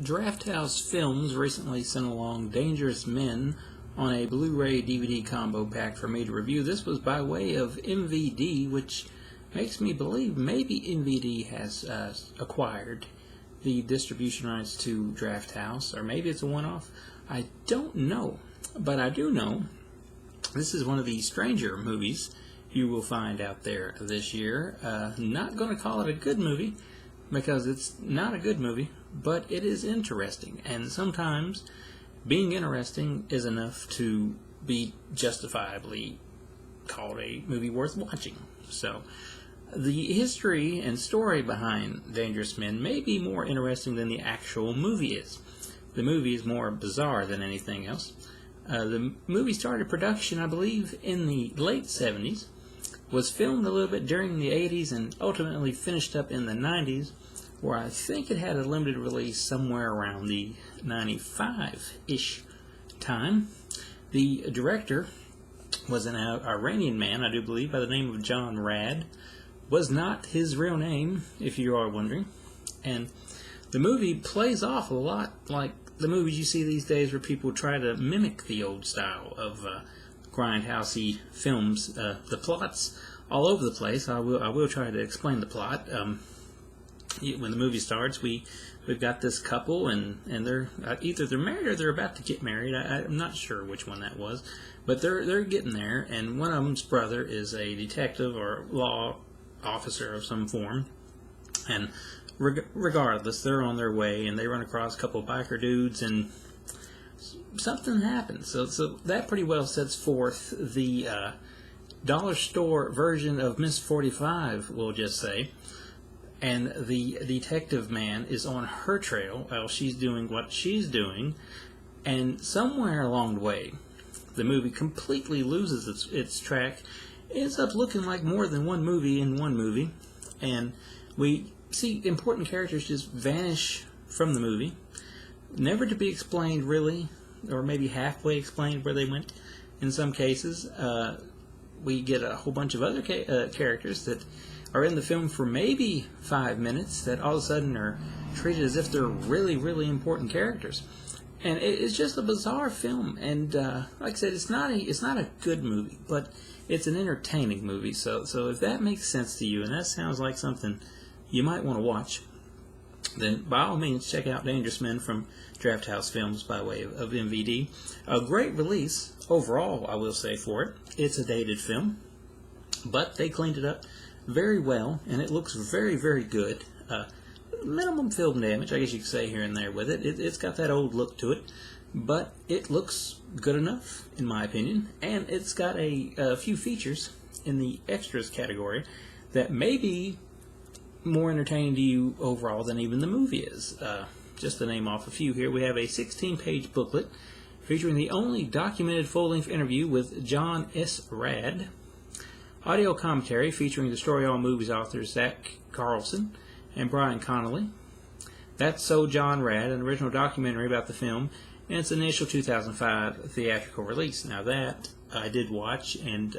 Drafthouse Films recently sent along Dangerous Men on a Blu-ray DVD combo pack for me to review. This was by way of MVD, which makes me believe maybe MVD has acquired the distribution rights to Drafthouse, or maybe it's a one-off. I don't know, but I do know this is one of the stranger movies you will find out there this year. Not going to call it a good movie, because it's not a good movie, but it is interesting, and sometimes being interesting is enough to be justifiably called a movie worth watching. So the history and story behind Dangerous Men may be more interesting than the actual movie is. The movie is more bizarre than anything else. The movie started production, I believe, in the late 70s, was filmed a little bit during the 80s, and ultimately finished up in the 90s, where I think it had a limited release somewhere around the 95-ish time. The director was an Iranian man, I do believe, by the name of John Rad. Was not his real name, if you are wondering. And the movie plays off a lot like the movies you see these days, where people try to mimic the old style of grindhousey films. The plot's all over the place. I will try to explain the plot. When the movie starts, we've got this couple, and they're either they're married or they're about to get married. I'm not sure which one that was, but they're getting there. And one of them's brother is a detective or law officer of some form, and regardless, they're on their way, and they run across a couple of biker dudes, and something happens. So that pretty well sets forth the dollar store version of Miss 45, we'll just say. And the detective man is on her trail while she's doing what she's doing, and somewhere along the way, the movie completely loses its track. It ends up looking like more than one movie in one movie, and we see important characters just vanish from the movie, never to be explained really, or maybe halfway explained where they went in some cases. We get a whole bunch of other characters that are in the film for maybe 5 minutes that all of a sudden are treated as if they're really, really important characters. And it's just a bizarre film, and like I said, it's not a good movie, but it's an entertaining movie. So if that makes sense to you, and that sounds like something you might want to watch, then by all means check out Dangerous Men from Drafthouse Films by way of MVD. A great release overall, I will say, for it. It's a dated film, but they cleaned it up very well, and it looks very, very good. Minimum film damage, I guess you could say, here and there with it. It's got that old look to it, but it looks good enough, in my opinion, and it's got a few features in the extras category that may be more entertaining to you overall than even the movie is. Just to name off a few here, we have a 16-page booklet featuring the only documented full-length interview with John S. Rad, audio commentary featuring the Story All Movies authors Zach Carlson and Brian Connolly. That's So John Rad, an original documentary about the film and its initial 2005 theatrical release. Now that I did watch, and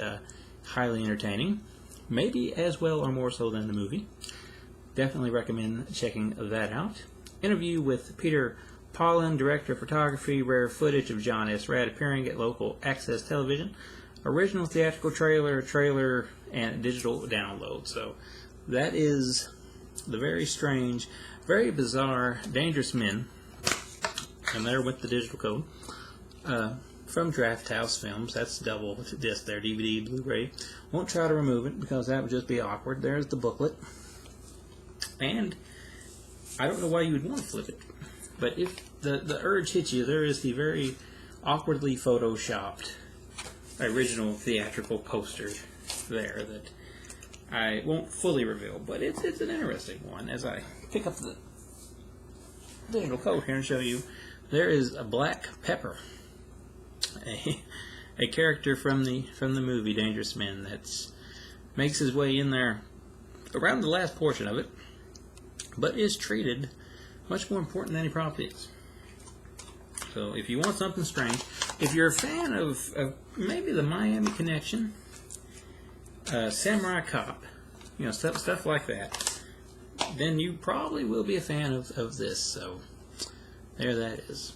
highly entertaining, maybe as well or more so than the movie. Definitely recommend checking that out. Interview with Peter Paulin, director of photography, rare footage of John S. Rad appearing at local access television. Original theatrical trailer, and digital download. So that is the very strange, very bizarre Dangerous Men, and there with the digital code, from Drafthouse Films. That's double disc there, DVD, Blu-ray. Won't try to remove it because that would just be awkward. There's the booklet, and I don't know why you would want to flip it, but if the urge hits you, there is the very awkwardly photoshopped original theatrical poster there that I won't fully reveal, but it's an interesting one. As I pick up the digital code here and show you, there is a Black Pepper, a character from the movie Dangerous Men that makes his way in there around the last portion of it, but is treated much more important than he probably is. So if you want something strange, if you're a fan of maybe the Miami Connection, Samurai Cop, stuff like that, then you probably will be a fan of this. So there that is.